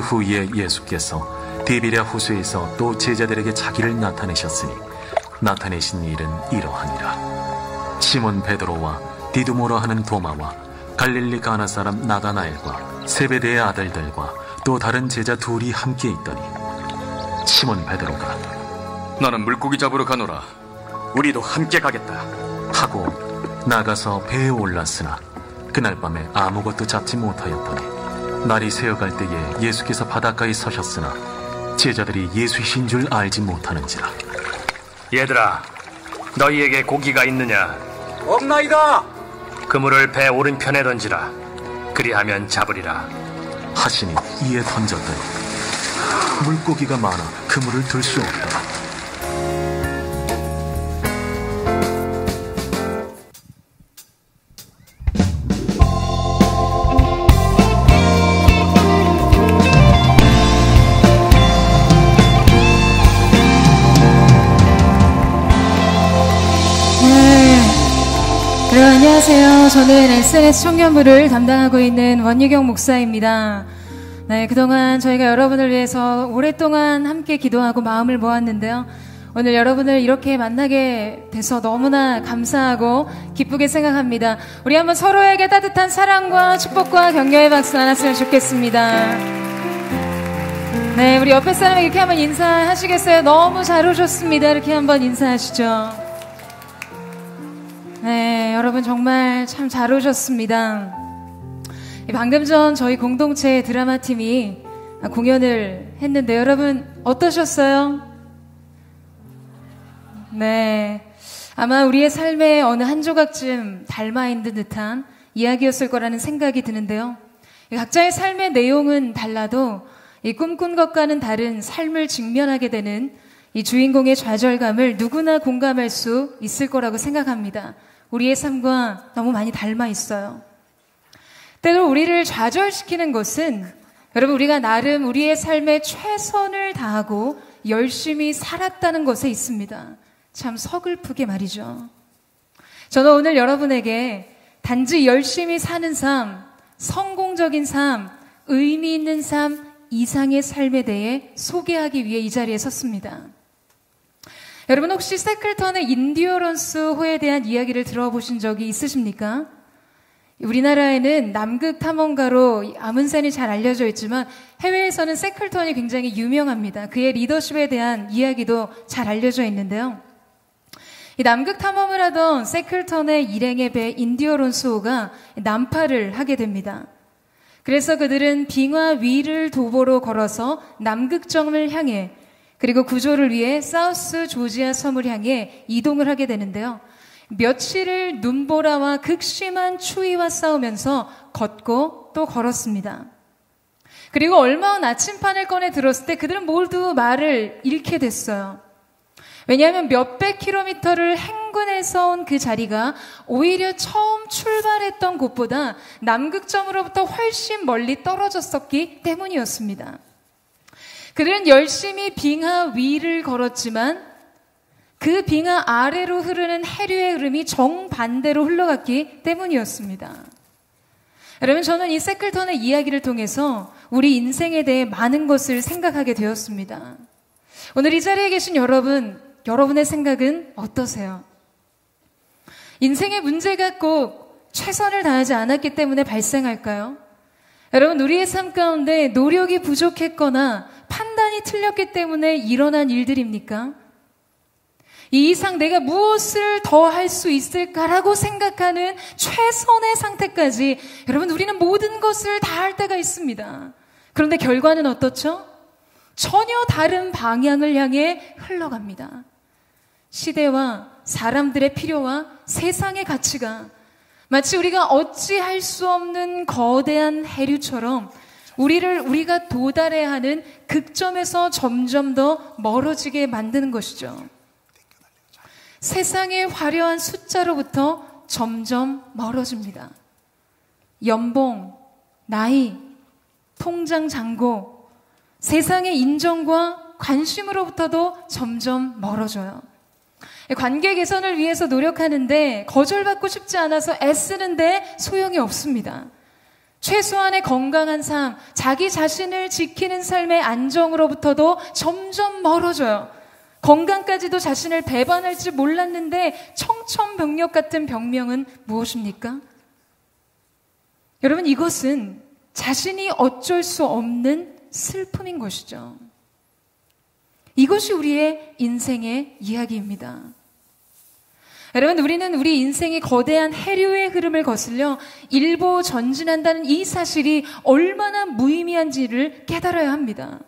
후에 예수께서 디비랴 호수에서 또 제자들에게 자기를 나타내셨으니 나타내신 일은 이러하니라. 시몬 베드로와 디두모라 하는 도마와 갈릴리 가나 사람 나다나엘과 세베대의 아들들과 또 다른 제자 둘이 함께 있더니 시몬 베드로가 나는 물고기 잡으러 가노라. 우리도 함께 가겠다 하고 나가서 배에 올랐으나 그날 밤에 아무것도 잡지 못하였더니 날이 새어갈 때에 예수께서 바닷가에 서셨으나 제자들이 예수이신 줄 알지 못하는지라. 얘들아, 너희에게 고기가 있느냐? 없나이다. 그물을 배 오른편에 던지라. 그리하면 잡으리라 하시니 이에 던졌더니 물고기가 많아 그물을 들 수 없더라. 안녕하세요. 저는 SNS 청년부를 담당하고 있는 원유경 목사입니다. 네, 그동안 저희가 여러분을 위해서 오랫동안 함께 기도하고 마음을 모았는데요. 오늘 여러분을 이렇게 만나게 돼서 너무나 감사하고 기쁘게 생각합니다. 우리 한번 서로에게 따뜻한 사랑과 축복과 격려의 박수 나눴으면 좋겠습니다. 네, 우리 옆에 사람에게 이렇게 한번 인사하시겠어요? 너무 잘 오셨습니다. 이렇게 한번 인사하시죠. 네, 여러분 정말 참 잘 오셨습니다. 방금 전 저희 공동체 드라마 팀이 공연을 했는데 여러분 어떠셨어요? 네, 아마 우리의 삶의 어느 한 조각쯤 닮아 있는 듯한 이야기였을 거라는 생각이 드는데요. 각자의 삶의 내용은 달라도 이 꿈꾼 것과는 다른 삶을 직면하게 되는 이 주인공의 좌절감을 누구나 공감할 수 있을 거라고 생각합니다. 우리의 삶과 너무 많이 닮아 있어요. 때로 우리를 좌절시키는 것은 여러분 우리가 나름 우리의 삶에 최선을 다하고 열심히 살았다는 것에 있습니다. 참 서글프게 말이죠. 저는 오늘 여러분에게 단지 열심히 사는 삶, 성공적인 삶, 의미 있는 삶 이상의 삶에 대해 소개하기 위해 이 자리에 섰습니다. 여러분 혹시 세클턴의 인디어런스호에 대한 이야기를 들어보신 적이 있으십니까? 우리나라에는 남극 탐험가로 아문센이 잘 알려져 있지만 해외에서는 세클턴이 굉장히 유명합니다. 그의 리더십에 대한 이야기도 잘 알려져 있는데요. 이 남극 탐험을 하던 세클턴의 일행의 배 인디어런스호가 난파를 하게 됩니다. 그래서 그들은 빙하 위를 도보로 걸어서 남극점을 향해 그리고 구조를 위해 사우스 조지아 섬을 향해 이동을 하게 되는데요. 며칠을 눈보라와 극심한 추위와 싸우면서 걷고 또 걸었습니다. 그리고 얼마 후 나침판을 꺼내 들었을 때 그들은 모두 말을 잃게 됐어요. 왜냐하면 몇백 킬로미터를 행군해서 온 그 자리가 오히려 처음 출발했던 곳보다 남극점으로부터 훨씬 멀리 떨어졌었기 때문이었습니다. 그들은 열심히 빙하 위를 걸었지만 그 빙하 아래로 흐르는 해류의 흐름이 정반대로 흘러갔기 때문이었습니다. 여러분 저는 이 세클턴의 이야기를 통해서 우리 인생에 대해 많은 것을 생각하게 되었습니다. 오늘 이 자리에 계신 여러분, 여러분의 생각은 어떠세요? 인생의 문제가 꼭 최선을 다하지 않았기 때문에 발생할까요? 여러분 우리의 삶 가운데 노력이 부족했거나 판단이 틀렸기 때문에 일어난 일들입니까? 이 이상 내가 무엇을 더 할 수 있을까라고 생각하는 최선의 상태까지 여러분 우리는 모든 것을 다 할 때가 있습니다. 그런데 결과는 어떻죠? 전혀 다른 방향을 향해 흘러갑니다. 시대와 사람들의 필요와 세상의 가치가 마치 우리가 어찌할 수 없는 거대한 해류처럼 우리가 도달해야 하는 극점에서 점점 더 멀어지게 만드는 것이죠. 세상의 화려한 숫자로부터 점점 멀어집니다. 연봉, 나이, 통장 잔고, 세상의 인정과 관심으로부터도 점점 멀어져요. 관계 개선을 위해서 노력하는데 거절받고 싶지 않아서 애쓰는데 소용이 없습니다. 최소한의 건강한 삶, 자기 자신을 지키는 삶의 안정으로부터도 점점 멀어져요. 건강까지도 자신을 배반할 줄 몰랐는데 청천벽력 같은 병명은 무엇입니까? 여러분, 이것은 자신이 어쩔 수 없는 슬픔인 것이죠. 이것이 우리의 인생의 이야기입니다. 여러분, 우리는 우리 인생이 거대한 해류의 흐름을 거슬려 일보 전진한다는 이 사실이 얼마나 무의미한지를 깨달아야 합니다.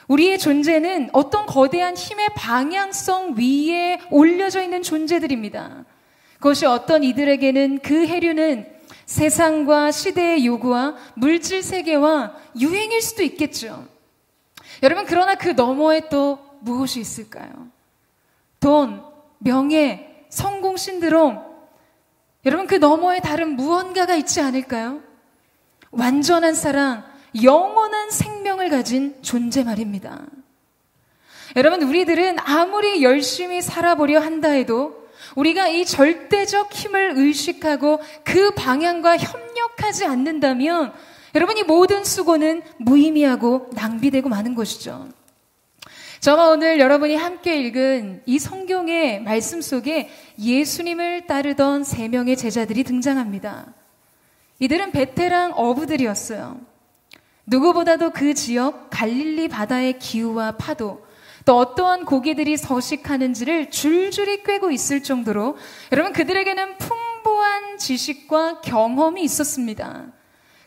우리의 존재는 어떤 거대한 힘의 방향성 위에 올려져 있는 존재들입니다. 그것이 어떤 이들에게는 그 해류는 세상과 시대의 요구와 물질 세계와 유행일 수도 있겠죠. 여러분, 그러나 그 너머에 또 무엇이 있을까요? 돈, 명예, 성공 신드롬. 여러분, 그 너머에 다른 무언가가 있지 않을까요? 완전한 사랑, 영원한 생명을 가진 존재 말입니다. 여러분, 우리들은 아무리 열심히 살아보려 한다 해도 우리가 이 절대적 힘을 의식하고 그 방향과 협력하지 않는다면 여러분, 이 모든 수고는 무의미하고 낭비되고 마는 것이죠. 저와 오늘 여러분이 함께 읽은 이 성경의 말씀 속에 예수님을 따르던 3명의 제자들이 등장합니다. 이들은 베테랑 어부들이었어요. 누구보다도 그 지역 갈릴리 바다의 기후와 파도, 또 어떠한 고기들이 서식하는지를 줄줄이 꿰고 있을 정도로 여러분, 그들에게는 풍부한 지식과 경험이 있었습니다.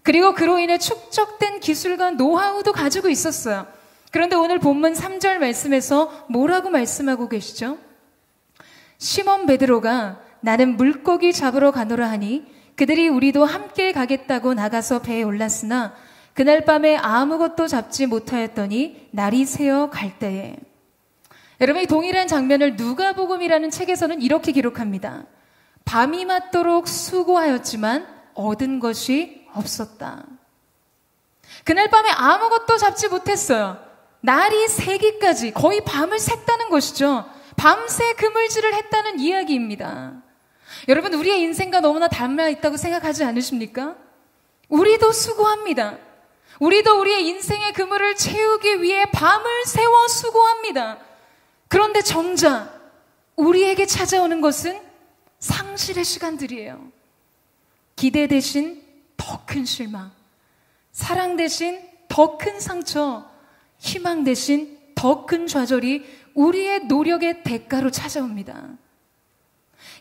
그리고 그로 인해 축적된 기술과 노하우도 가지고 있었어요. 그런데 오늘 본문 3절 말씀에서 뭐라고 말씀하고 계시죠? 시몬 베드로가 나는 물고기 잡으러 가노라 하니 그들이 우리도 함께 가겠다고 나가서 배에 올랐으나 그날 밤에 아무것도 잡지 못하였더니 날이 새어 갈 때에. 여러분, 이 동일한 장면을 누가복음이라는 책에서는 이렇게 기록합니다. 밤이 맞도록 수고하였지만 얻은 것이 없었다. 그날 밤에 아무것도 잡지 못했어요. 날이 새기까지 거의 밤을 샜다는 것이죠. 밤새 그물질을 했다는 이야기입니다. 여러분, 우리의 인생과 너무나 닮아 있다고 생각하지 않으십니까? 우리도 수고합니다. 우리도 우리의 인생의 그물을 채우기 위해 밤을 새워 수고합니다. 그런데 정작 우리에게 찾아오는 것은 상실의 시간들이에요. 기대 대신 더 큰 실망, 사랑 대신 더 큰 상처, 희망 대신 더 큰 좌절이 우리의 노력의 대가로 찾아옵니다.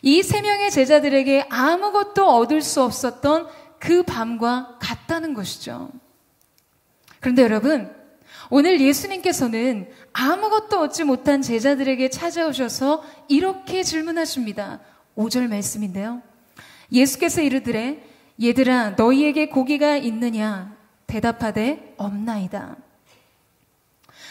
이 3명의 제자들에게 아무것도 얻을 수 없었던 그 밤과 같다는 것이죠. 그런데 여러분, 오늘 예수님께서는 아무것도 얻지 못한 제자들에게 찾아오셔서 이렇게 질문하십니다. 5절 말씀인데요. 예수께서 이르시되 얘들아 너희에게 고기가 있느냐? 대답하되 없나이다.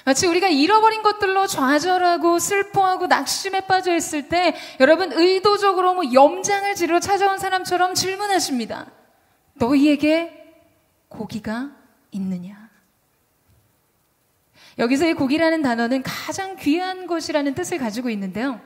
마치 우리가 잃어버린 것들로 좌절하고 슬퍼하고 낙심에 빠져 있을 때 여러분, 의도적으로 염장을 지르러 찾아온 사람처럼 질문하십니다. 너희에게 고기가 있느냐? 여기서 이 고기라는 단어는 가장 귀한 것이라는 뜻을 가지고 있는데요.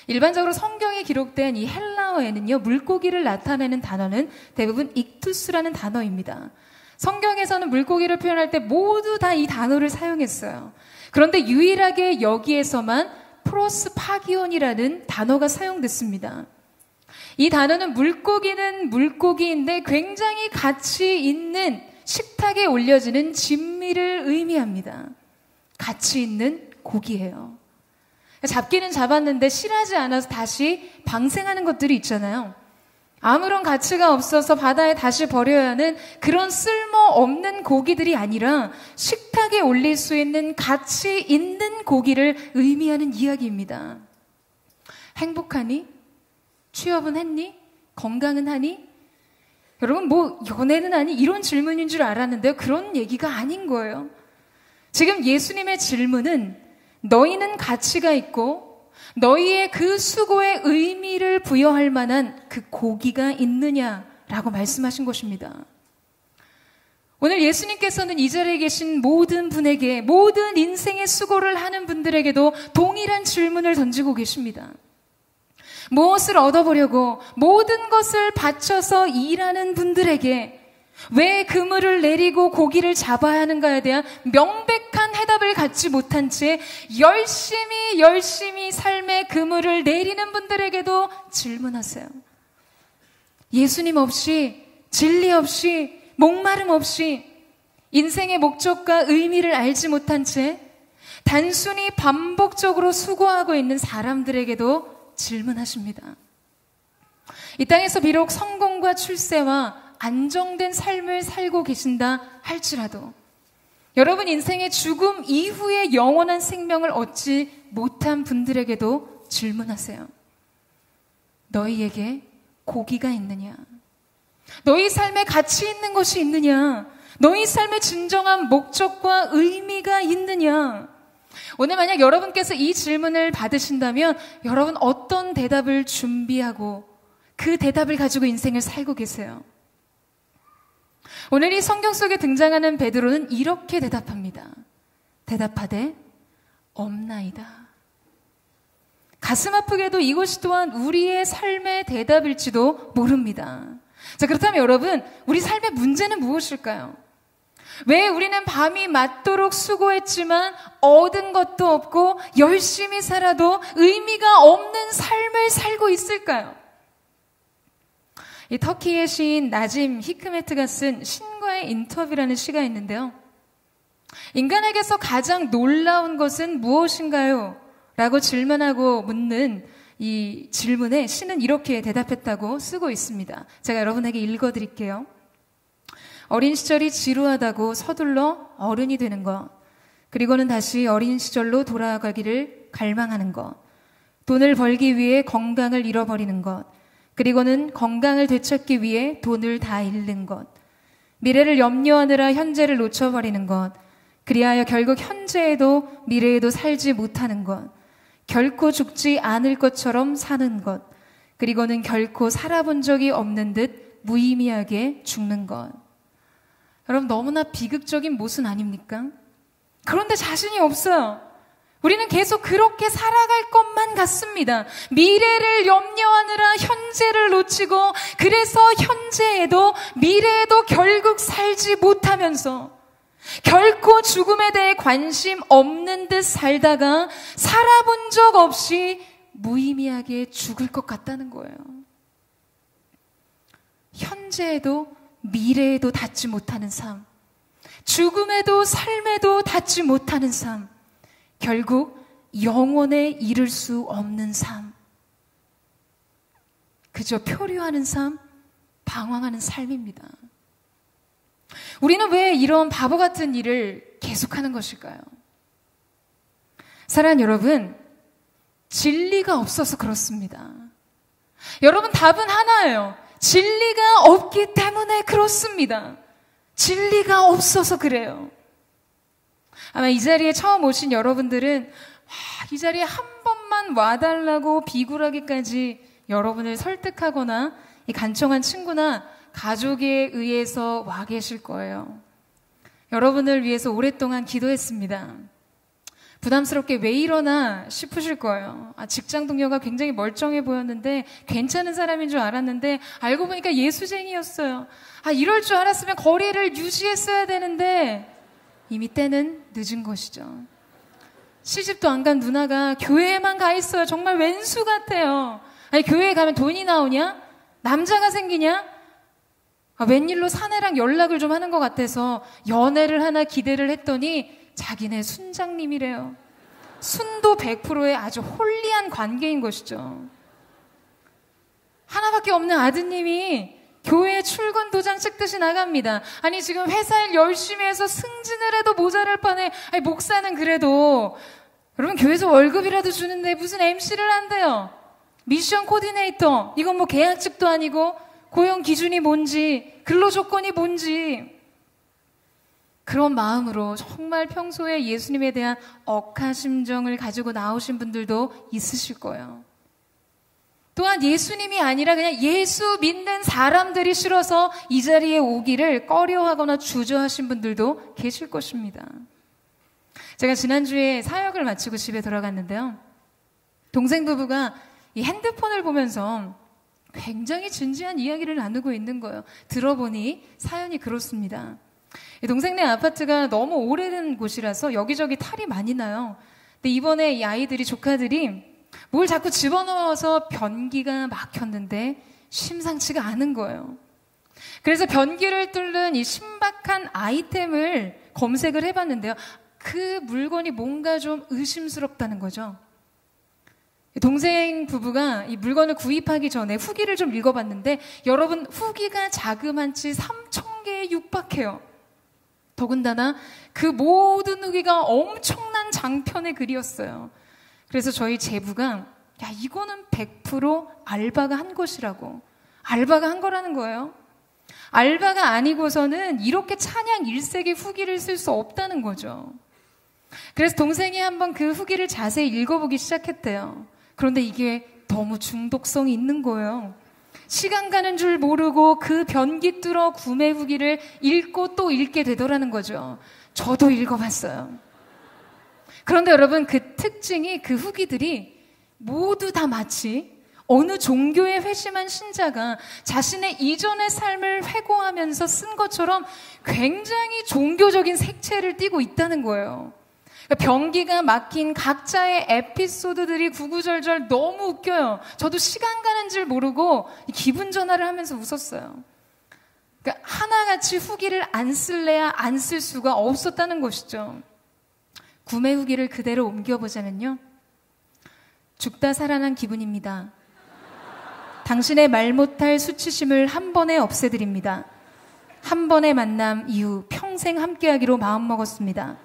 일반적으로 성경에 기록된 이 헬라어에는요, 물고기를 나타내는 단어는 대부분 익투스라는 단어입니다. 성경에서는 물고기를 표현할 때 모두 다 이 단어를 사용했어요. 그런데 유일하게 여기에서만 프로스파기온이라는 단어가 사용됐습니다. 이 단어는 물고기는 물고기인데 굉장히 가치 있는 식탁에 올려지는 진미를 의미합니다. 가치 있는 고기예요. 잡기는 잡았는데 실하지 않아서 다시 방생하는 것들이 있잖아요. 아무런 가치가 없어서 바다에 다시 버려야 하는 그런 쓸모없는 고기들이 아니라 식탁에 올릴 수 있는 가치 있는 고기를 의미하는 이야기입니다. 행복하니? 취업은 했니? 건강은 하니? 여러분, 연애는 하니? 이런 질문인 줄 알았는데요. 그런 얘기가 아닌 거예요. 지금 예수님의 질문은 너희는 가치가 있고 너희의 그 수고에 의미를 부여할 만한 그 고기가 있느냐라고 말씀하신 것입니다. 오늘 예수님께서는 이 자리에 계신 모든 분에게, 모든 인생의 수고를 하는 분들에게도 동일한 질문을 던지고 계십니다. 무엇을 얻어보려고 모든 것을 바쳐서 일하는 분들에게 왜 그물을 내리고 고기를 잡아야 하는가에 대한 명백한 해답을 갖지 못한 채 열심히 삶의 그물을 내리는 분들에게도 질문하세요. 예수님 없이, 진리 없이, 목마름 없이 인생의 목적과 의미를 알지 못한 채 단순히 반복적으로 수고하고 있는 사람들에게도 질문하십니다. 이 땅에서 비록 성공과 출세와 안정된 삶을 살고 계신다 할지라도 여러분 인생의 죽음 이후에 영원한 생명을 얻지 못한 분들에게도 질문하세요. 너희에게 고기가 있느냐? 너희 삶에 가치 있는 것이 있느냐? 너희 삶의 진정한 목적과 의미가 있느냐? 오늘 만약 여러분께서 이 질문을 받으신다면 여러분 어떤 대답을 준비하고 그 대답을 가지고 인생을 살고 계세요? 오늘 이 성경 속에 등장하는 베드로는 이렇게 대답합니다. 대답하되 없나이다. 가슴 아프게도 이것이 또한 우리의 삶의 대답일지도 모릅니다. 자, 그렇다면 여러분, 우리 삶의 문제는 무엇일까요? 왜 우리는 밤이 맞도록 수고했지만 얻은 것도 없고 열심히 살아도 의미가 없는 삶을 살고 있을까요? 이 터키의 시인 나짐 히크메트가 쓴 신과의 인터뷰라는 시가 있는데요. 인간에게서 가장 놀라운 것은 무엇인가요? 라고 질문하고 묻는 이 질문에 시는 이렇게 대답했다고 쓰고 있습니다. 제가 여러분에게 읽어드릴게요. 어린 시절이 지루하다고 서둘러 어른이 되는 것, 그리고는 다시 어린 시절로 돌아가기를 갈망하는 것, 돈을 벌기 위해 건강을 잃어버리는 것, 그리고는 건강을 되찾기 위해 돈을 다 잃는 것, 미래를 염려하느라 현재를 놓쳐버리는 것, 그리하여 결국 현재에도 미래에도 살지 못하는 것, 결코 죽지 않을 것처럼 사는 것, 그리고는 결코 살아본 적이 없는 듯 무의미하게 죽는 것. 여러분 너무나 비극적인 모순 아닙니까? 그런데 자신이 없어요. 우리는 계속 그렇게 살아갈 것만 같습니다. 미래를 염려하느라 현재를 놓치고 그래서 현재에도 미래에도 결국 살지 못하면서 결코 죽음에 대해 관심 없는 듯 살다가 살아본 적 없이 무의미하게 죽을 것 같다는 거예요. 현재에도 미래에도 닿지 못하는 삶, 죽음에도 삶에도 닿지 못하는 삶, 결국 영원에 이를 수 없는 삶, 그저 표류하는 삶, 방황하는 삶입니다. 우리는 왜 이런 바보 같은 일을 계속하는 것일까요? 사랑하는 여러분, 진리가 없어서 그렇습니다. 여러분 답은 하나예요. 진리가 없기 때문에 그렇습니다. 진리가 없어서 그래요. 아마 이 자리에 처음 오신 여러분들은 이 자리에 한 번만 와달라고 비굴하기까지 여러분을 설득하거나 이 간청한 친구나 가족에 의해서 와 계실 거예요. 여러분을 위해서 오랫동안 기도했습니다. 부담스럽게 왜 이러나 싶으실 거예요. 직장 동료가 굉장히 멀쩡해 보였는데 괜찮은 사람인 줄 알았는데 알고 보니까 예수쟁이였어요. 이럴 줄 알았으면 거리를 유지했어야 되는데 이미 때는 늦은 것이죠. 시집도 안 간 누나가 교회에만 가 있어요. 정말 왼수 같아요. 교회에 가면 돈이 나오냐? 남자가 생기냐? 웬일로 사내랑 연락을 좀 하는 것 같아서 연애를 하나 기대를 했더니 자기네 순장님이래요. 순도 100%의 아주 홀리한 관계인 것이죠. 하나밖에 없는 아드님이 교회 출근 도장 찍듯이 나갑니다. 지금 회사 일 열심히 해서 승진을 해도 모자랄 판에 목사는 그래도 여러분 교회에서 월급이라도 주는데 무슨 MC를 한대요. 미션 코디네이터, 이건 뭐 계약직도 아니고 고용 기준이 뭔지 근로조건이 뭔지 그런 마음으로 정말 평소에 예수님에 대한 억하심정을 가지고 나오신 분들도 있으실 거예요. 또한 예수님이 아니라 그냥 예수 믿는 사람들이 싫어서 이 자리에 오기를 꺼려하거나 주저하신 분들도 계실 것입니다. 제가 지난주에 사역을 마치고 집에 돌아갔는데요. 동생 부부가 이 핸드폰을 보면서 굉장히 진지한 이야기를 나누고 있는 거예요. 들어보니 사연이 그렇습니다. 동생네 아파트가 너무 오래된 곳이라서 여기저기 탈이 많이 나요. 근데 이번에 이 아이들이, 조카들이 뭘 자꾸 집어넣어서 변기가 막혔는데 심상치가 않은 거예요. 그래서 변기를 뚫는 이 신박한 아이템을 검색을 해봤는데요. 그 물건이 뭔가 좀 의심스럽다는 거죠. 동생 부부가 이 물건을 구입하기 전에 후기를 좀 읽어봤는데, 여러분, 후기가 자그만치 3,000개에 육박해요. 더군다나 그 모든 후기가 엄청난 장편의 글이었어요. 그래서 저희 제부가 야, 이거는 100% 알바가 한 것이라고. 알바가 한 거라는 거예요. 알바가 아니고서는 이렇게 찬양 1세기 후기를 쓸 수 없다는 거죠. 그래서 동생이 한번 그 후기를 자세히 읽어보기 시작했대요. 그런데 이게 너무 중독성이 있는 거예요. 시간 가는 줄 모르고 그 변기 뚫어 구매 후기를 읽고 또 읽게 되더라는 거죠. 저도 읽어봤어요. 그런데 여러분, 그 특징이, 그 후기들이 모두 다 마치 어느 종교에 회심한 신자가 자신의 이전의 삶을 회고하면서 쓴 것처럼 굉장히 종교적인 색채를 띠고 있다는 거예요. 그러니까 변기가 막힌 각자의 에피소드들이 구구절절 너무 웃겨요. 저도 시간 가는 줄 모르고 기분 전환을 하면서 웃었어요. 그러니까 하나같이 후기를 안 쓸래야 안 쓸 수가 없었다는 것이죠. 구매 후기를 그대로 옮겨보자면요. 죽다 살아난 기분입니다. 당신의 말 못할 수치심을 한 번에 없애드립니다. 한 번의 만남 이후 평생 함께하기로 마음먹었습니다.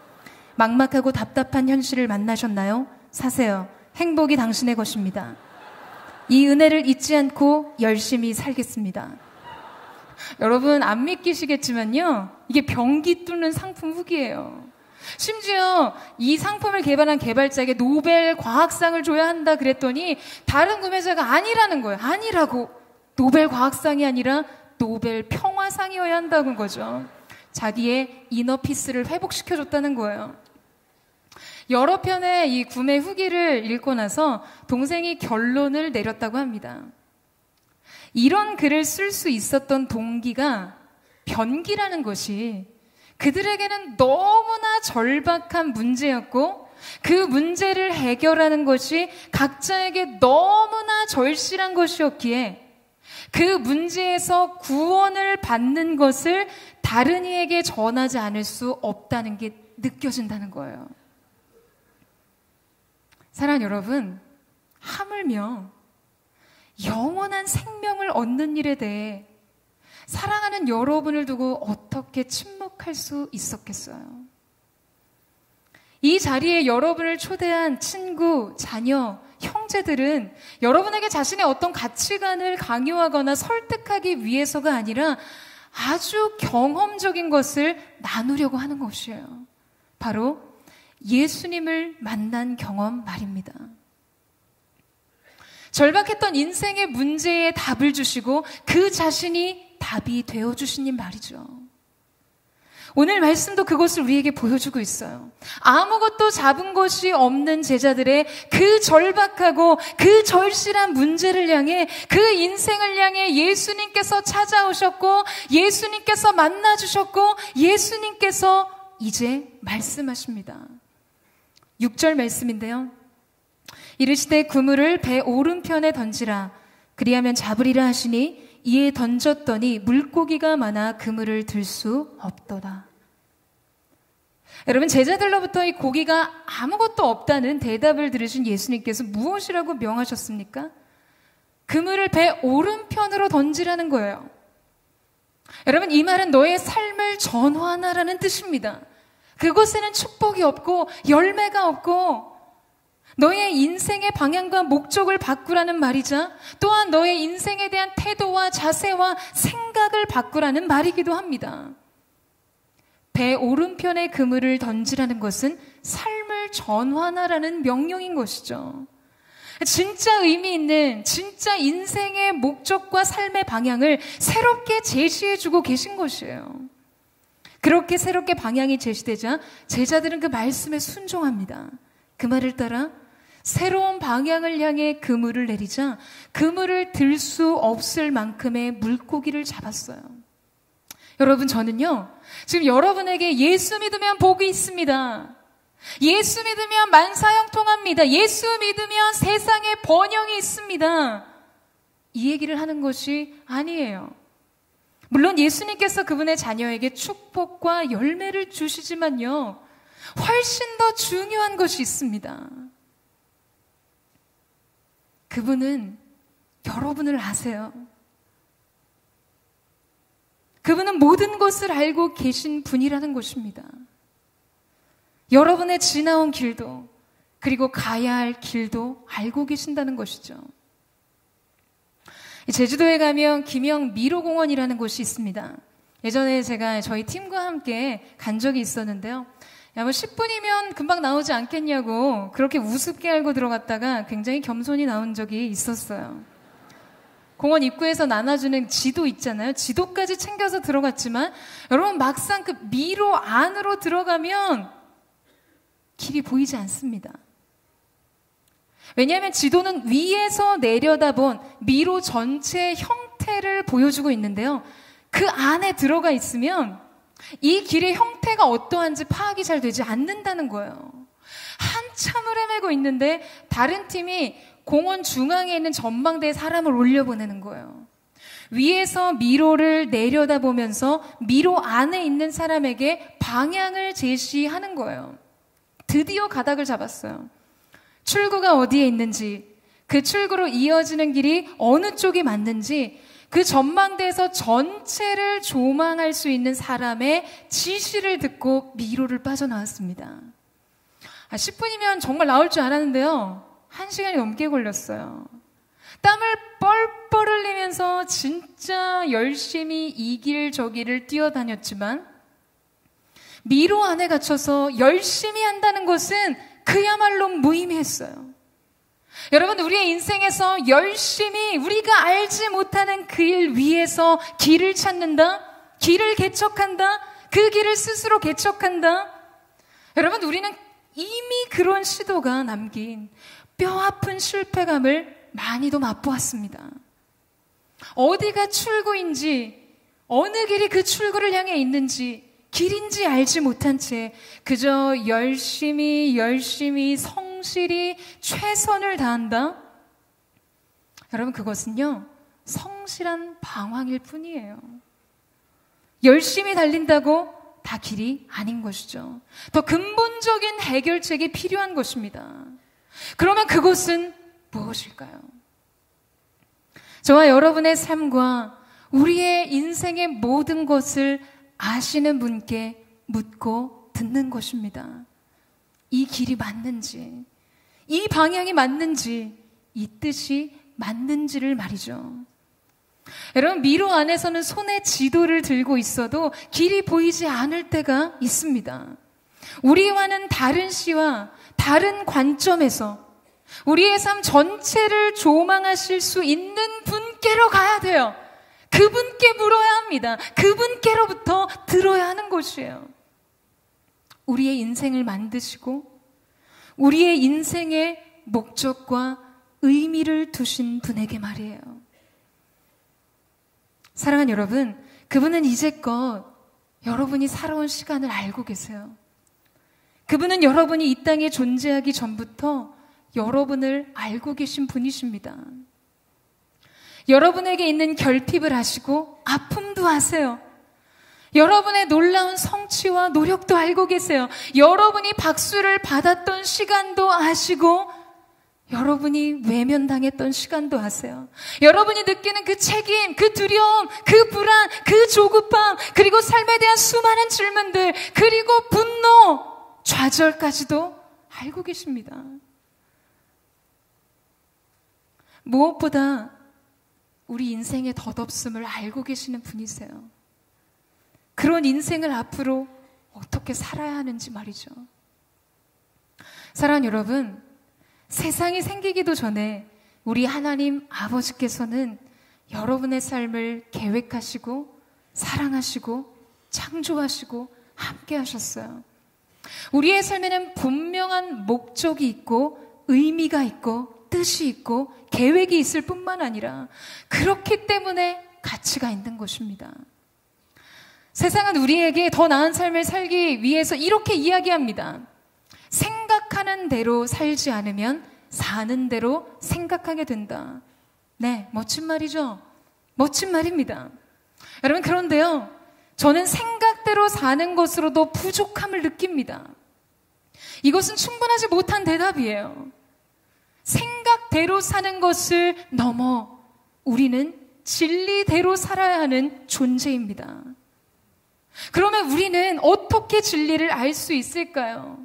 막막하고 답답한 현실을 만나셨나요? 사세요. 행복이 당신의 것입니다. 이 은혜를 잊지 않고 열심히 살겠습니다. 여러분, 안 믿기시겠지만요, 이게 변기 뚫는 상품 후기예요. 심지어 이 상품을 개발한 개발자에게 노벨 과학상을 줘야 한다 그랬더니 다른 구매자가 아니라는 거예요. 아니라고. 노벨 과학상이 아니라 노벨 평화상이어야 한다는 거죠. 자기의 이너피스를 회복시켜줬다는 거예요. 여러 편의 이 구매 후기를 읽고 나서 동생이 결론을 내렸다고 합니다. 이런 글을 쓸 수 있었던 동기가 변기라는 것이 그들에게는 너무나 절박한 문제였고, 그 문제를 해결하는 것이 각자에게 너무나 절실한 것이었기에 그 문제에서 구원을 받는 것을 다른 이에게 전하지 않을 수 없다는 게 느껴진다는 거예요. 사랑하는 여러분, 하물며 영원한 생명을 얻는 일에 대해 사랑하는 여러분을 두고 어떻게 침묵할 수 있었겠어요? 이 자리에 여러분을 초대한 친구, 자녀, 형제들은 여러분에게 자신의 어떤 가치관을 강요하거나 설득하기 위해서가 아니라 아주 경험적인 것을 나누려고 하는 것이에요. 바로 예수님을 만난 경험 말입니다. 절박했던 인생의 문제에 답을 주시고 그 자신이 답이 되어주시니 말이죠. 오늘 말씀도 그것을 우리에게 보여주고 있어요. 아무것도 잡은 것이 없는 제자들의 그 절박하고 그 절실한 문제를 향해, 그 인생을 향해 예수님께서 찾아오셨고, 예수님께서 만나주셨고, 예수님께서 이제 말씀하십니다. 6절 말씀인데요. 이르시되 그물을 배 오른편에 던지라. 그리하면 잡으리라 하시니 이에 던졌더니 물고기가 많아 그물을 들 수 없더라. 여러분, 제자들로부터 이 고기가 아무것도 없다는 대답을 들으신 예수님께서 무엇이라고 명하셨습니까? 그물을 배 오른편으로 던지라는 거예요. 여러분, 이 말은 너의 삶을 전환하라는 뜻입니다. 그곳에는 축복이 없고 열매가 없고 너의 인생의 방향과 목적을 바꾸라는 말이자 또한 너의 인생에 대한 태도와 자세와 생각을 바꾸라는 말이기도 합니다. 배 오른편에 그물을 던지라는 것은 삶을 전환하라는 명령인 것이죠. 진짜 의미 있는, 진짜 인생의 목적과 삶의 방향을 새롭게 제시해주고 계신 것이에요. 그렇게 새롭게 방향이 제시되자 제자들은 그 말씀에 순종합니다. 그 말을 따라 새로운 방향을 향해 그물을 내리자 그물을 들 수 없을 만큼의 물고기를 잡았어요. 여러분, 저는요, 지금 여러분에게 예수 믿으면 복이 있습니다. 예수 믿으면 만사형통합니다. 예수 믿으면 세상에 번영이 있습니다. 이 얘기를 하는 것이 아니에요. 물론 예수님께서 그분의 자녀에게 축복과 열매를 주시지만요, 훨씬 더 중요한 것이 있습니다. 그분은 여러분을 아세요. 그분은 모든 것을 알고 계신 분이라는 것입니다. 여러분의 지나온 길도, 그리고 가야 할 길도 알고 계신다는 것이죠. 제주도에 가면 김영 미로공원이라는 곳이 있습니다. 예전에 제가 저희 팀과 함께 간 적이 있었는데요. 야, 뭐 10분이면 금방 나오지 않겠냐고 그렇게 우습게 알고 들어갔다가 굉장히 겸손히 나온 적이 있었어요. 공원 입구에서 나눠주는 지도 있잖아요. 지도까지 챙겨서 들어갔지만 여러분, 막상 그 미로 안으로 들어가면 길이 보이지 않습니다. 왜냐하면 지도는 위에서 내려다본 미로 전체의 형태를 보여주고 있는데요. 그 안에 들어가 있으면 이 길의 형태가 어떠한지 파악이 잘 되지 않는다는 거예요. 한참을 헤매고 있는데 다른 팀이 공원 중앙에 있는 전망대에 사람을 올려보내는 거예요. 위에서 미로를 내려다보면서 미로 안에 있는 사람에게 방향을 제시하는 거예요. 드디어 가닥을 잡았어요. 출구가 어디에 있는지, 그 출구로 이어지는 길이 어느 쪽이 맞는지, 그 전망대에서 전체를 조망할 수 있는 사람의 지시를 듣고 미로를 빠져나왔습니다. 10분이면 정말 나올 줄 알았는데요. 1시간이 넘게 걸렸어요. 땀을 뻘뻘 흘리면서 진짜 열심히 이 길 저 길을 뛰어다녔지만 미로 안에 갇혀서 열심히 한다는 것은 그야말로 무의미했어요. 여러분, 우리의 인생에서 열심히 우리가 알지 못하는 길 위에서 길을 찾는다, 길을 개척한다, 그 길을 스스로 개척한다. 여러분, 우리는 이미 그런 시도가 남긴 뼈아픈 실패감을 많이도 맛보았습니다. 어디가 출구인지, 어느 길이 그 출구를 향해 있는지, 길인지 알지 못한 채 그저 열심히 성실히 최선을 다한다? 여러분, 그것은요, 성실한 방황일 뿐이에요. 열심히 달린다고 다 길이 아닌 것이죠. 더 근본적인 해결책이 필요한 것입니다. 그러면 그것은 무엇일까요? 저와 여러분의 삶과 우리의 인생의 모든 것을 아시는 분께 묻고 듣는 것입니다. 이 길이 맞는지, 이 방향이 맞는지, 이 뜻이 맞는지를 말이죠. 여러분, 미로 안에서는 손에 지도를 들고 있어도 길이 보이지 않을 때가 있습니다. 우리와는 다른 시와 다른 관점에서 우리의 삶 전체를 조망하실 수 있는 분께로 가야 돼요. 그분께 물어야 합니다. 그분께로부터 들어야 하는 것이에요. 우리의 인생을 만드시고 우리의 인생의 목적과 의미를 두신 분에게 말이에요. 사랑하는 여러분, 그분은 이제껏 여러분이 살아온 시간을 알고 계세요. 그분은 여러분이 이 땅에 존재하기 전부터 여러분을 알고 계신 분이십니다. 여러분에게 있는 결핍을 아시고 아픔도 아세요. 여러분의 놀라운 성취와 노력도 알고 계세요. 여러분이 박수를 받았던 시간도 아시고 여러분이 외면당했던 시간도 아세요. 여러분이 느끼는 그 책임, 그 두려움, 그 불안, 그 조급함, 그리고 삶에 대한 수많은 질문들, 그리고 분노, 좌절까지도 알고 계십니다. 무엇보다 우리 인생의 덧없음을 알고 계시는 분이세요. 그런 인생을 앞으로 어떻게 살아야 하는지 말이죠. 사랑하는 여러분, 세상이 생기기도 전에 우리 하나님 아버지께서는 여러분의 삶을 계획하시고 사랑하시고 창조하시고 함께 하셨어요. 우리의 삶에는 분명한 목적이 있고 의미가 있고 뜻이 있고 계획이 있을 뿐만 아니라 그렇기 때문에 가치가 있는 것입니다. 세상은 우리에게 더 나은 삶을 살기 위해서 이렇게 이야기합니다. 생각하는 대로 살지 않으면 사는 대로 생각하게 된다. 네, 멋진 말이죠. 멋진 말입니다. 여러분, 그런데요, 저는 생각대로 사는 것으로도 부족함을 느낍니다. 이것은 충분하지 못한 대답이에요. 생각대로 사는 것을 넘어 우리는 진리대로 살아야 하는 존재입니다. 그러면 우리는 어떻게 진리를 알 수 있을까요?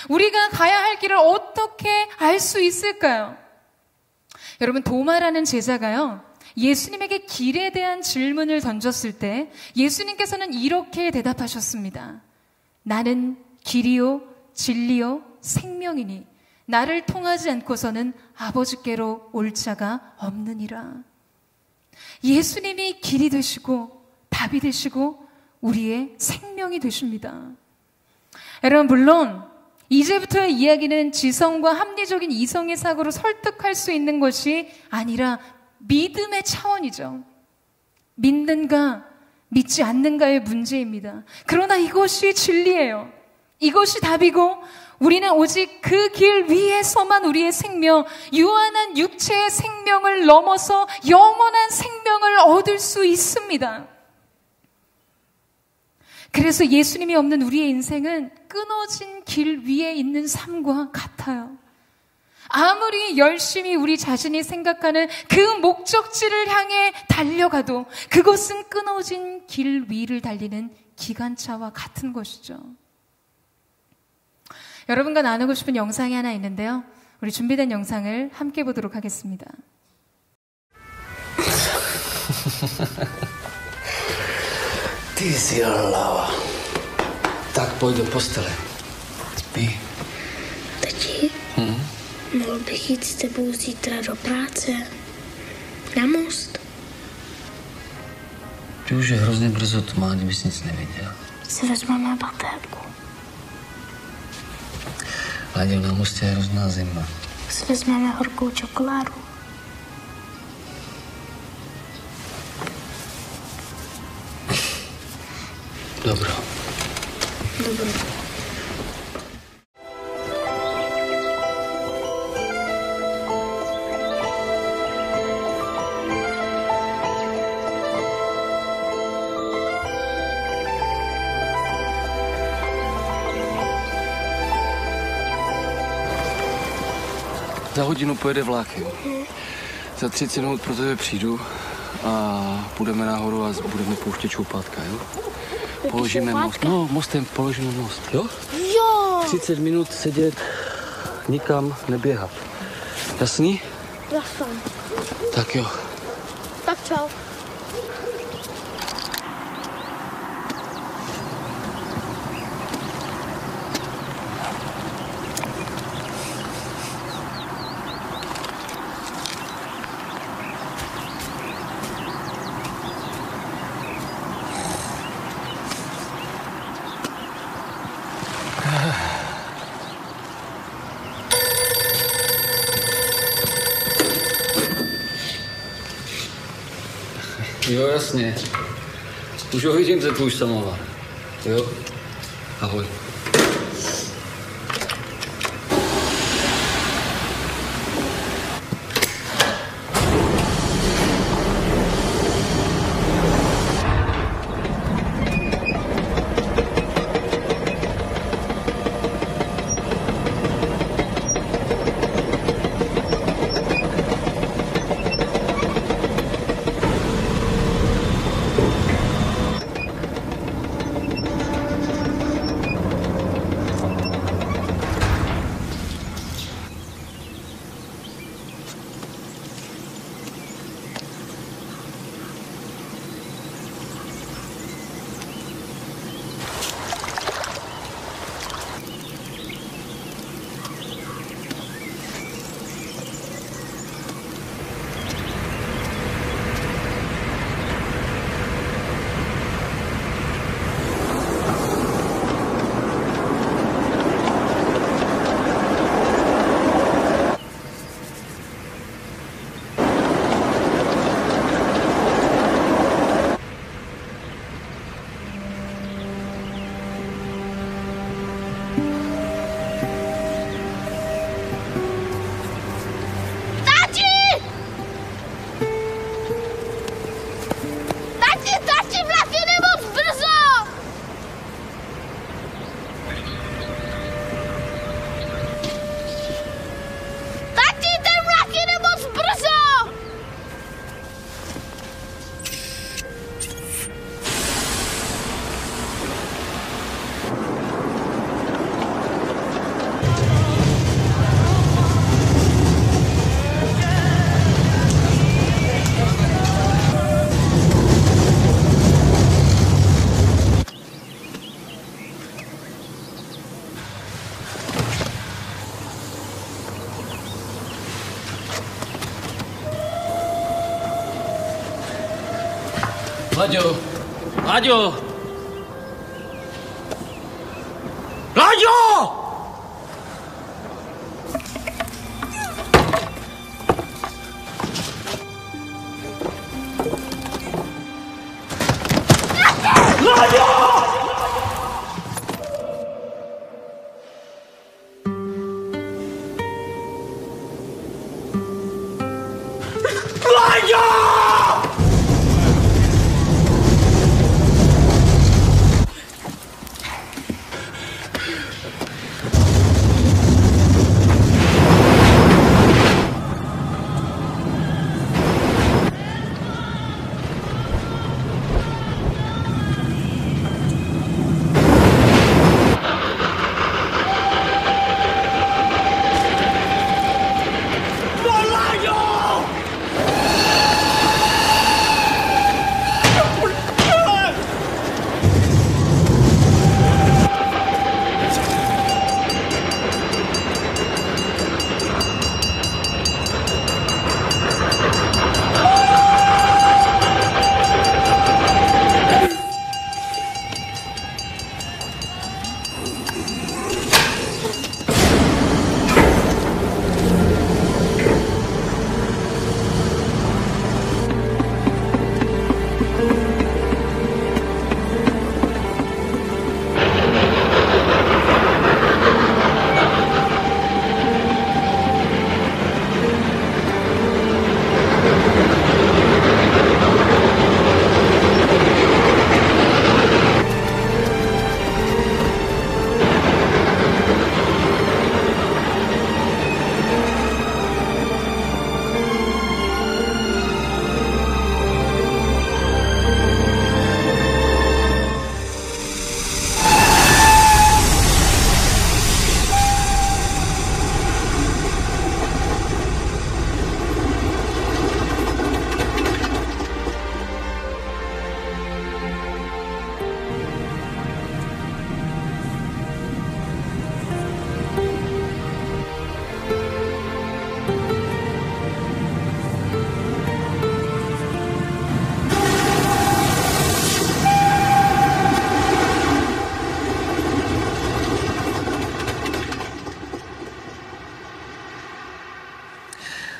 우리가 가야 할 길을 어떻게 알 수 있을까요? 여러분, 도마라는 제자가요, 예수님에게 길에 대한 질문을 던졌을 때 예수님께서는 이렇게 대답하셨습니다. 나는 길이요 진리요 생명이니 나를 통하지 않고서는 아버지께로 올 자가 없느니라. 예수님이 길이 되시고 답이 되시고 우리의 생명이 되십니다. 여러분, 물론 이제부터의 이야기는 지성과 합리적인 이성의 사고로 설득할 수 있는 것이 아니라 믿음의 차원이죠. 믿는가 믿지 않는가의 문제입니다. 그러나 이것이 진리예요. 이것이 답이고 우리는 오직 그 길 위에서만 우리의 생명, 유한한 육체의 생명을 넘어서 영원한 생명을 얻을 수 있습니다. 그래서 예수님이 없는 우리의 인생은 끊어진 길 위에 있는 삶과 같아요. 아무리 열심히 우리 자신이 생각하는 그 목적지를 향해 달려가도 그것은 끊어진 길 위를 달리는 기관차와 같은 것이죠. 여러분과 나누고 싶은 영상이 하나 있는데요. 우리 준비된 영상을 함께 보도록 하겠습니다. Ty si hlava. Tak pojď do postele. Spí. Tati, mohl bych jít s tebou zítra do práce? Na most? Ty už je hrozně brzo tma, kdybys nic neviděl. Si vezmeme baterku. Láďo, na mostě je hrozná zima. Si vezmeme horkou čokoládu. Dobro. Dobro. Za hodinu pojede vlak, jo. Za 30 minut pro tebe přijdu a půjdeme nahoru a budeme pouštět čoupátka, jo. Položíme most. No, mostem položíme most, jo? Jo! 30 minut sedět, nikam neběhat. Jasný? Jasný. Tak jo. Tak čau. Jo, jasně. Už ho vidím, ten tvůj samovar. Jo? Ahoj. 라디오! 라디오! 라디오!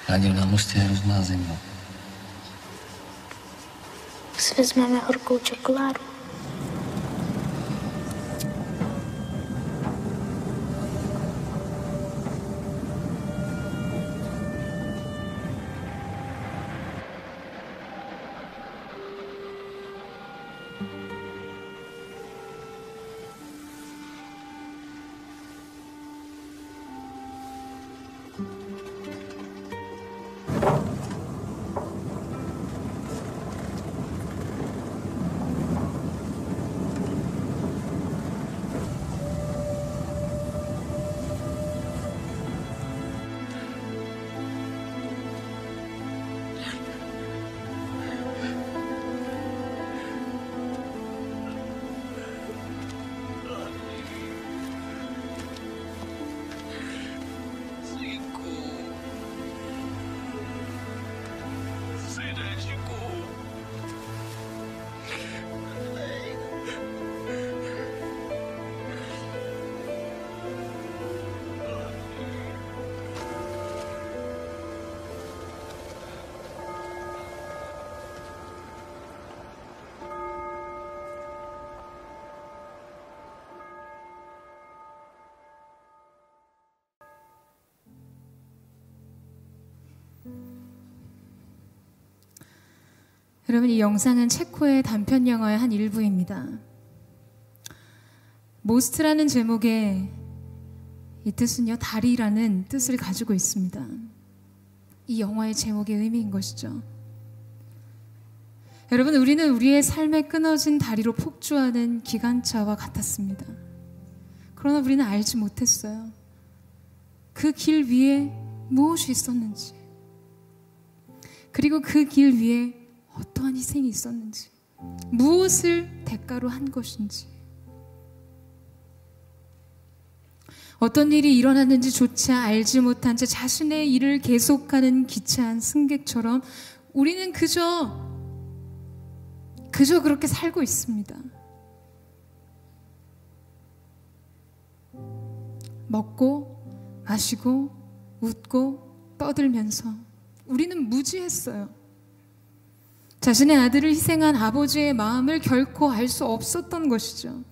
Radila, musíte rozmát zimu. Si vezmeme horkou čokoládu. 여러분, 이 영상은 체코의 단편 영화의 한 일부입니다. 모스트라는 제목의 이 뜻은요, 다리라는 뜻을 가지고 있습니다. 이 영화의 제목의 의미인 것이죠. 여러분, 우리는 우리의 삶에 끊어진 다리로 폭주하는 기관차와 같았습니다. 그러나 우리는 알지 못했어요. 그 길 위에 무엇이 있었는지, 그리고 그 길 위에 어떠한 희생이 있었는지, 무엇을 대가로 한 것인지, 어떤 일이 일어났는지조차 알지 못한 채 자신의 일을 계속하는 기차한 승객처럼 우리는 그저 그저 그렇게 살고 있습니다. 먹고 마시고 웃고 떠들면서 우리는 무지했어요. 자신의 아들을 희생한 아버지의 마음을 결코 알 수 없었던 것이죠.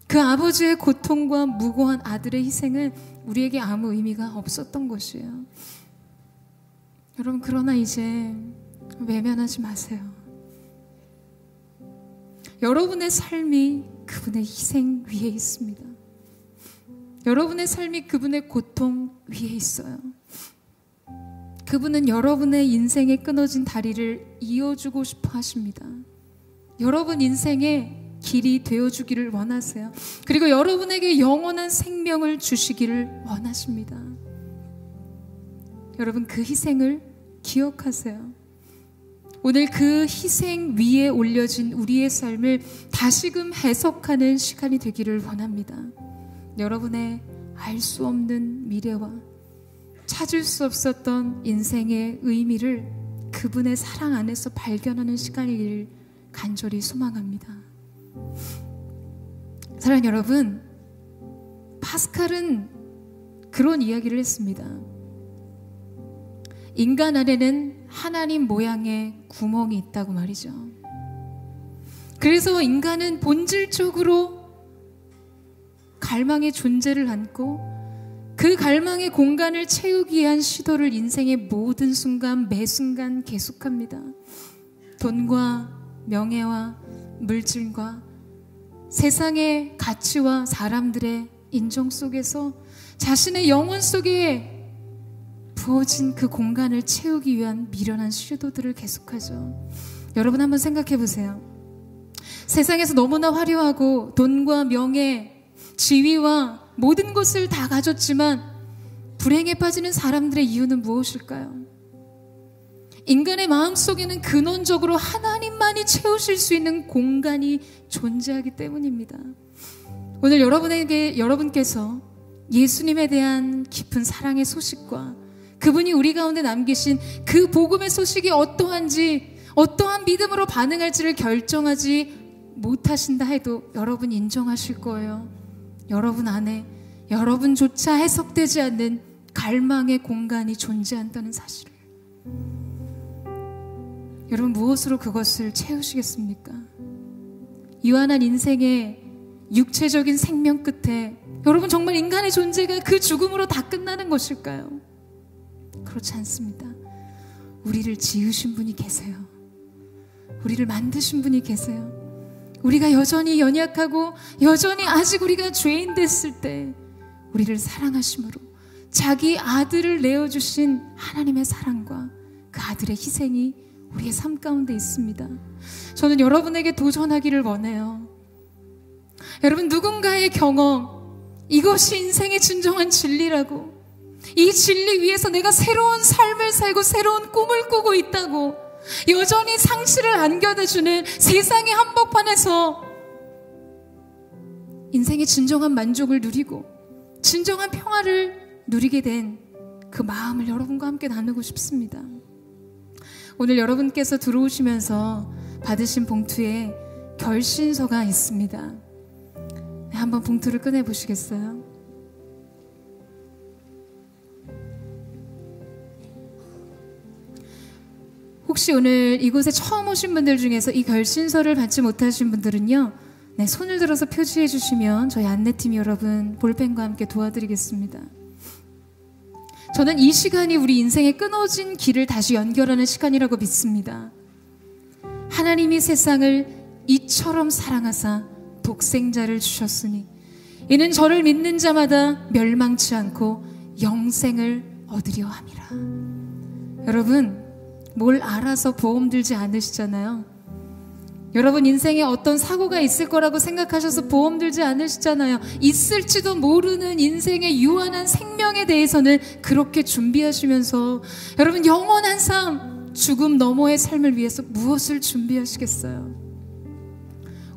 그 아버지의 고통과 무고한 아들의 희생은 우리에게 아무 의미가 없었던 것이에요. 여러분, 그러나 이제 외면하지 마세요. 여러분의 삶이 그분의 희생 위에 있습니다. 여러분의 삶이 그분의 고통 위에 있어요. 그분은 여러분의 인생에 끊어진 다리를 이어주고 싶어 하십니다. 여러분 인생의 길이 되어주기를 원하세요. 그리고 여러분에게 영원한 생명을 주시기를 원하십니다. 여러분, 그 희생을 기억하세요. 오늘 그 희생 위에 올려진 우리의 삶을 다시금 해석하는 시간이 되기를 원합니다. 여러분의 알 수 없는 미래와 찾을 수 없었던 인생의 의미를 그분의 사랑 안에서 발견하는 시간이길 간절히 소망합니다. 사랑하는 여러분, 파스칼은 그런 이야기를 했습니다. 인간 안에는 하나님 모양의 구멍이 있다고 말이죠. 그래서 인간은 본질적으로 갈망의 존재를 안고 그 갈망의 공간을 채우기 위한 시도를 인생의 모든 순간 매 순간 계속합니다. 돈과 명예와 물질과 세상의 가치와 사람들의 인정 속에서 자신의 영혼 속에 부어진 그 공간을 채우기 위한 미련한 시도들을 계속하죠. 여러분, 한번 생각해 보세요. 세상에서 너무나 화려하고 돈과 명예, 지위와 모든 것을 다 가졌지만 불행에 빠지는 사람들의 이유는 무엇일까요? 인간의 마음속에는 근원적으로 하나님만이 채우실 수 있는 공간이 존재하기 때문입니다. 오늘 여러분께서 예수님에 대한 깊은 사랑의 소식과 그분이 우리 가운데 남기신 그 복음의 소식이 어떠한지, 어떠한 믿음으로 반응할지를 결정하지 못하신다 해도 여러분 인정하실 거예요. 여러분 안에 여러분조차 해석되지 않는 갈망의 공간이 존재한다는 사실을. 여러분, 무엇으로 그것을 채우시겠습니까? 유한한 인생의 육체적인 생명 끝에 여러분, 정말 인간의 존재가 그 죽음으로 다 끝나는 것일까요? 그렇지 않습니다. 우리를 지으신 분이 계세요. 우리를 만드신 분이 계세요. 우리가 여전히 연약하고 여전히 아직 우리가 죄인 됐을 때 우리를 사랑하심으로 자기 아들을 내어주신 하나님의 사랑과 그 아들의 희생이 우리의 삶 가운데 있습니다. 저는 여러분에게 도전하기를 원해요. 여러분, 누군가의 경험, 이것이 인생의 진정한 진리라고, 이 진리 위에서 내가 새로운 삶을 살고 새로운 꿈을 꾸고 있다고 여전히 상실을 안겨내주는 세상의 한복판에서 인생의 진정한 만족을 누리고 진정한 평화를 누리게 된 그 마음을 여러분과 함께 나누고 싶습니다. 오늘 여러분께서 들어오시면서 받으신 봉투에 결신서가 있습니다. 한번 봉투를 꺼내보시겠어요? 혹시 오늘 이곳에 처음 오신 분들 중에서 이 결신서를 받지 못하신 분들은요, 네, 손을 들어서 표시해 주시면 저희 안내팀이 여러분 볼펜과 함께 도와드리겠습니다. 저는 이 시간이 우리 인생의 끊어진 길을 다시 연결하는 시간이라고 믿습니다. 하나님이 세상을 이처럼 사랑하사 독생자를 주셨으니 이는 저를 믿는 자마다 멸망치 않고 영생을 얻으려 함이라. 여러분, 뭘 알아서 보험 들지 않으시잖아요. 여러분 인생에 어떤 사고가 있을 거라고 생각하셔서 보험 들지 않으시잖아요. 있을지도 모르는 인생의 유한한 생명에 대해서는 그렇게 준비하시면서 여러분 영원한 삶, 죽음 너머의 삶을 위해서 무엇을 준비하시겠어요?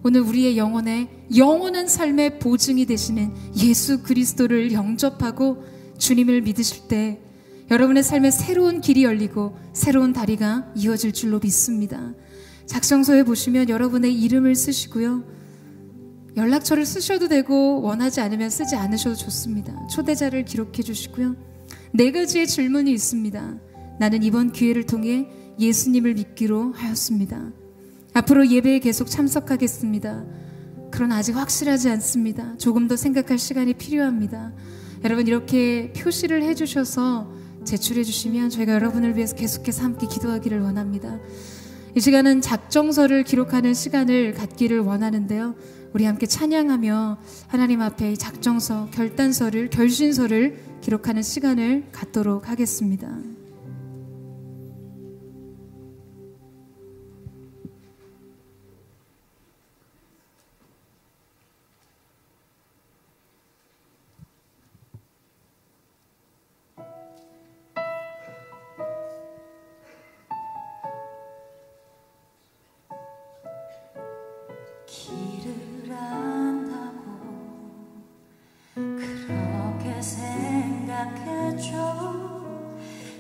오늘 우리의 영원한 삶의 보증이 되시는 예수 그리스도를 영접하고 주님을 믿으실 때 여러분의 삶에 새로운 길이 열리고 새로운 다리가 이어질 줄로 믿습니다. 작성서에 보시면 여러분의 이름을 쓰시고요. 연락처를 쓰셔도 되고 원하지 않으면 쓰지 않으셔도 좋습니다. 초대자를 기록해 주시고요. 4가지의 질문이 있습니다. 나는 이번 기회를 통해 예수님을 믿기로 하였습니다. 앞으로 예배에 계속 참석하겠습니다. 그러나 아직 확실하지 않습니다. 조금 더 생각할 시간이 필요합니다. 여러분 이렇게 표시를 해주셔서 제출해 주시면 저희가 여러분을 위해서 계속해서 함께 기도하기를 원합니다. 이 시간은 작정서를 기록하는 시간을 갖기를 원하는데요. 우리 함께 찬양하며 하나님 앞에 작정서, 결단서를, 결신서를 기록하는 시간을 갖도록 하겠습니다. 길을 안다고 그렇게 생각했죠.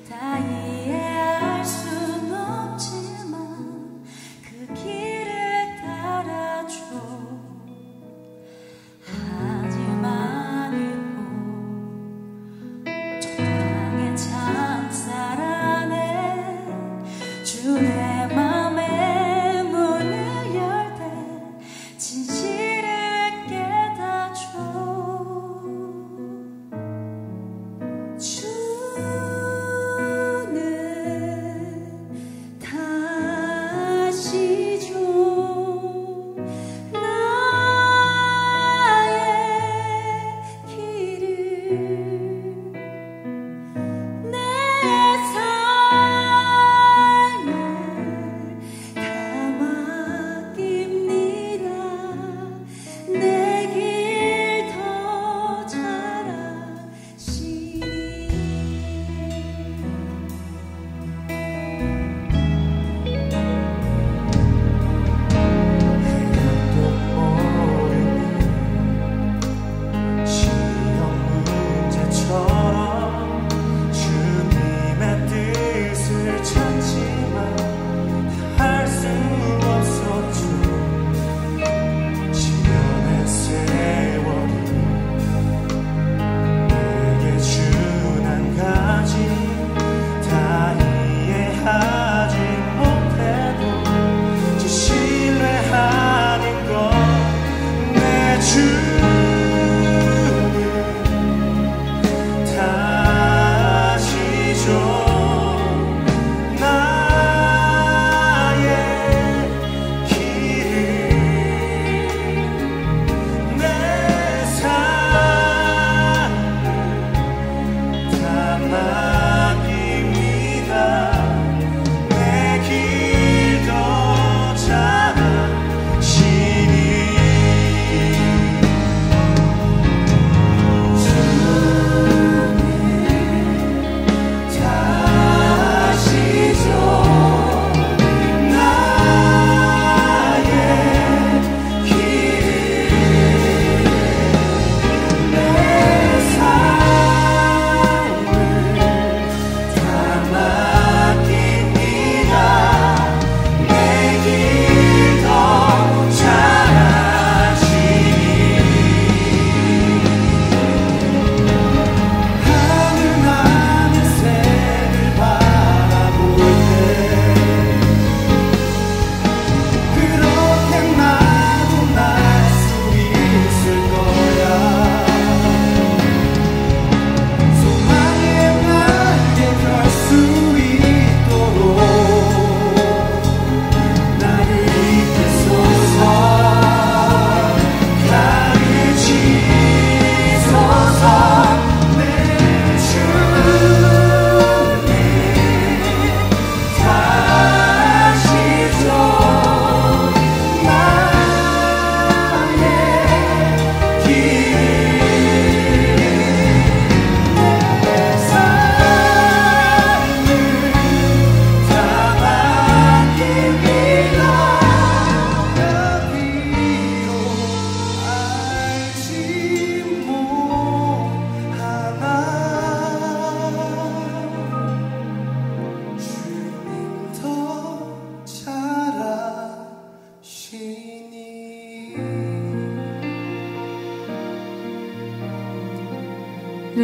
다 이해할 순 없지만 그 길을 따라줘. 하지만 이곳 저 땅의 창살 안에 주 내 맘에 문을 열 때 진실을 깨닫죠. 주는 다시 줘 나의 길을 내 삶을 다 맡깁니다. 내 길 더 잘 아시니 시험 문제처럼 주님의 뜻을 찾지만 할 수 없었죠. 시련의 세월이 내게 준 한 가지 다 이해하지 못해도 주 신뢰하는 것 내 주는 다시 줘 나의 길을 내 삶을 다 맡깁니다. 내 길 더 잘 아시니 다시 줘 나의 길을 내 삶을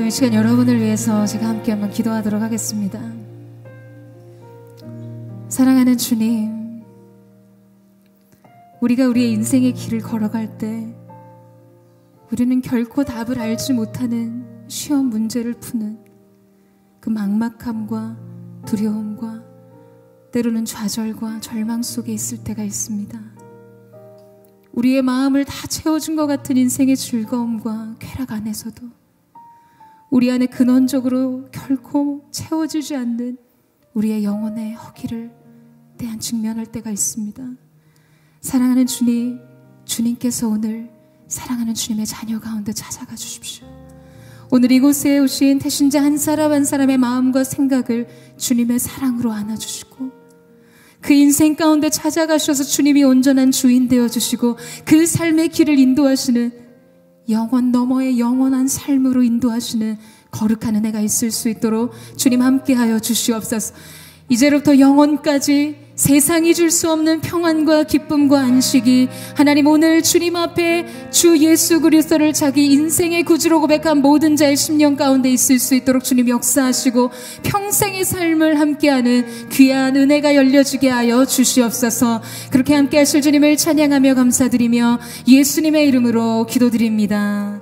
이 시간 여러분을 위해서 제가 함께 한번 기도하도록 하겠습니다. 사랑하는 주님, 우리가 우리의 인생의 길을 걸어갈 때 우리는 결코 답을 알지 못하는 시험 문제를 푸는 그 막막함과 두려움과 때로는 좌절과 절망 속에 있을 때가 있습니다. 우리의 마음을 다 채워준 것 같은 인생의 즐거움과 쾌락 안에서도 우리 안에 근원적으로 결코 채워지지 않는 우리의 영혼의 허기를 대한 직면할 때가 있습니다. 사랑하는 주님, 주님께서 오늘 사랑하는 주님의 자녀 가운데 찾아가 주십시오. 오늘 이곳에 오신 태신자 한 사람 한 사람의 마음과 생각을 주님의 사랑으로 안아주시고 그 인생 가운데 찾아가셔서 주님이 온전한 주인 되어주시고 그 삶의 길을 인도하시는 영원 너머의 영원한 삶으로 인도하시는 거룩한 은혜가 있을 수 있도록 주님 함께하여 주시옵소서. 이제로부터 영원까지 세상이 줄 수 없는 평안과 기쁨과 안식이 하나님 오늘 주님 앞에 주 예수 그리스도를 자기 인생의 구주로 고백한 모든 자의 심령 가운데 있을 수 있도록 주님 역사하시고 평생의 삶을 함께하는 귀한 은혜가 열려지게 하여 주시옵소서. 그렇게 함께 하실 주님을 찬양하며 감사드리며 예수님의 이름으로 기도드립니다.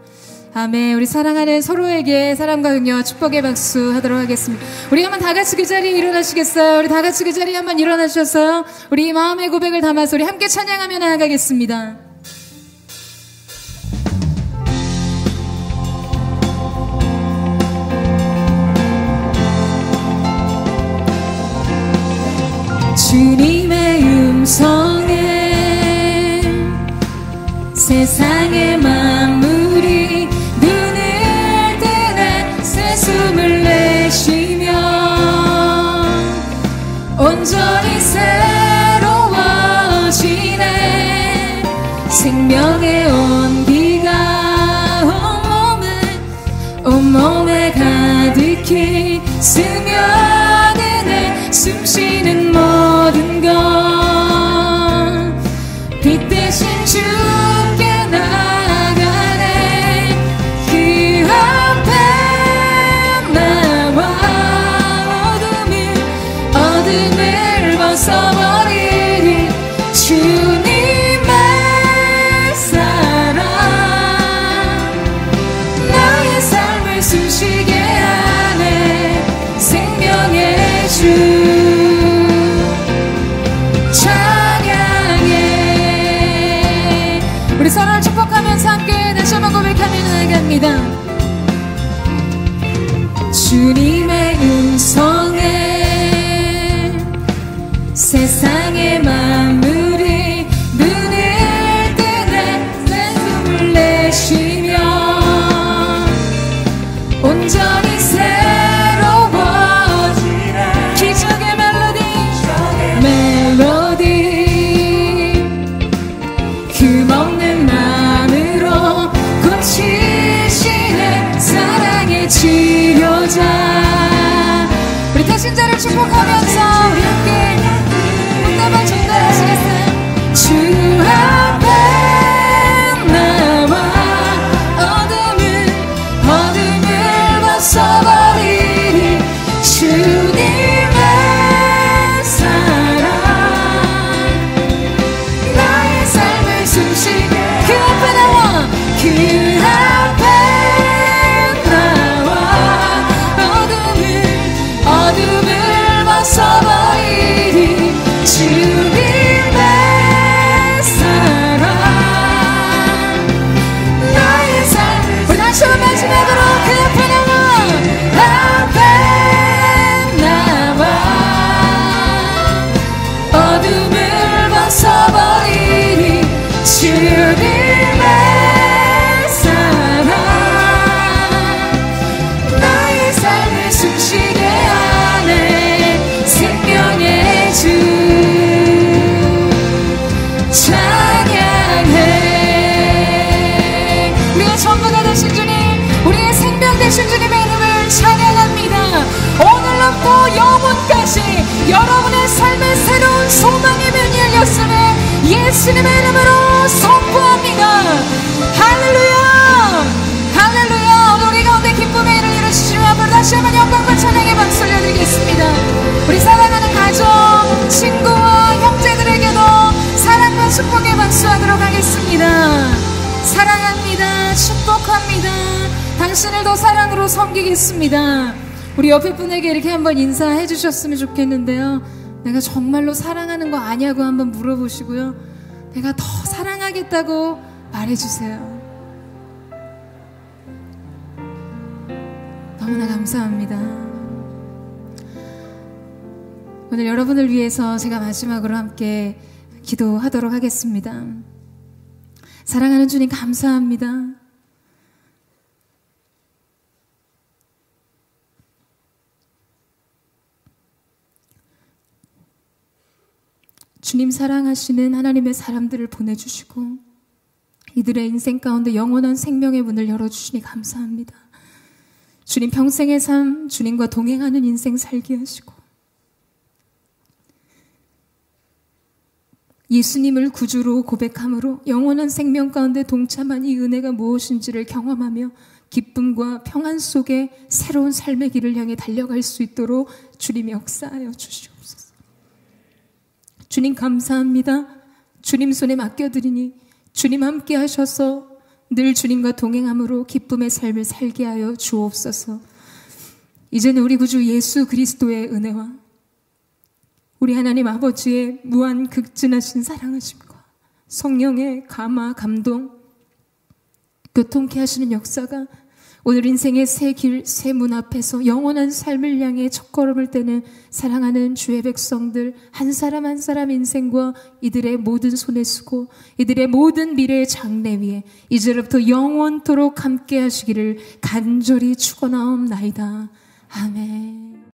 아멘. 우리 사랑하는 서로에게 사랑과 격려 축복의 박수 하도록 하겠습니다. 우리 한번 다 같이 그 자리에 일어나시겠어요? 우리 다 같이 그 자리에 한번 일어나셔서 우리 마음의 고백을 담아서 우리 함께 찬양하며 나아가겠습니다. 주님의 음성에 세상의 만물이 숨을 내쉬며 온전히 새로워지네. 생명의 온기가 온몸에 가득히 스며드네. 숨쉬는 모든 것 빛 대신 주께 나가네. 그 앞에 어둠을 벗어버리리. 주님의 사랑 나의 삶을 숨쉬게 하네. 생명의 주 찬양해. 우리 서로를 축복하면서 함께 다시 한번 고백하며 나아갑니다. 주님의 음성에 세상의 만물이 눈을 뜨네. 내 숨을 내쉬며 온전히 새로워지네. 기적의 멜로디 그 먹는 마음으로 고치시네. 사랑의 치료자. 우리 태신자를 축복하면서 우리 함께 문답을 전달하시겠어요? 주 앞에 나와 어둠을 벗어버리니. 주님의 사랑 나의 삶을 숨쉬게. 그 앞에 나와 그 앞에 나와 어둠을 벗어버리니. 주님의 사랑 나의 삶을. 우리 다시 한번 마지막으로 그 앞에 나와 어둠을 벗어버리니. 주님의 사랑 나의 삶을 숨쉬게 하네. 생명의 주 찬양해. 우리가 전부가 되신 주님, 우리의 생명 되신 주님의 이름을 찬양합니다. 오늘로부터 영원까지 여러분의 삶의 새로운 소망의 문이 열렸음을 예수님의 이름으로 선포합니다. 할렐루야, 할렐루야. 오늘 우리 가운데 기쁨의 일을 다시 한번 영광과 찬양의 박수 올려드리겠습니다. 우리 사랑하는 가족, 친구와 형제들에게도 사랑과 축복의 박수하도록 하겠습니다. 사랑합니다. 축복합니다. 당신을 더 사랑으로 섬기겠습니다. 우리 옆에 분에게 이렇게 한번 인사해 주셨으면 좋겠는데요. 내가 정말로 사랑하는 거 아냐고 한번 물어보시고요. 내가 더 사랑하겠다고 말해주세요. 너무나 감사합니다. 오늘 여러분을 위해서 제가 마지막으로 함께 기도하도록 하겠습니다. 사랑하는 주님 감사합니다. 주님 사랑하시는 하나님의 사람들을 보내주시고 이들의 인생 가운데 영원한 생명의 문을 열어주시니 감사합니다. 주님 평생의 삶, 주님과 동행하는 인생 살게 하시고 예수님을 구주로 고백함으로 영원한 생명 가운데 동참한 이 은혜가 무엇인지를 경험하며 기쁨과 평안 속에 새로운 삶의 길을 향해 달려갈 수 있도록 주님이 역사하여 주시옵소서. 주님 감사합니다. 주님 손에 맡겨드리니 주님 함께 하셔서 늘 주님과 동행함으로 기쁨의 삶을 살게 하여 주옵소서. 이제는 우리 구주 예수 그리스도의 은혜와 우리 하나님 아버지의 무한 극진하신 사랑하심과 성령의 감화 감동 교통케 하시는 역사가 오늘 인생의 새 길, 새 문 앞에서 영원한 삶을 향해 첫걸음을 떼는 사랑하는 주의 백성들 한 사람 한 사람 인생과 이들의 모든 손에 쓰고 이들의 모든 미래의 장래 위에 이제부터 영원토록 함께 하시기를 간절히 축원하옵나이다. 아멘.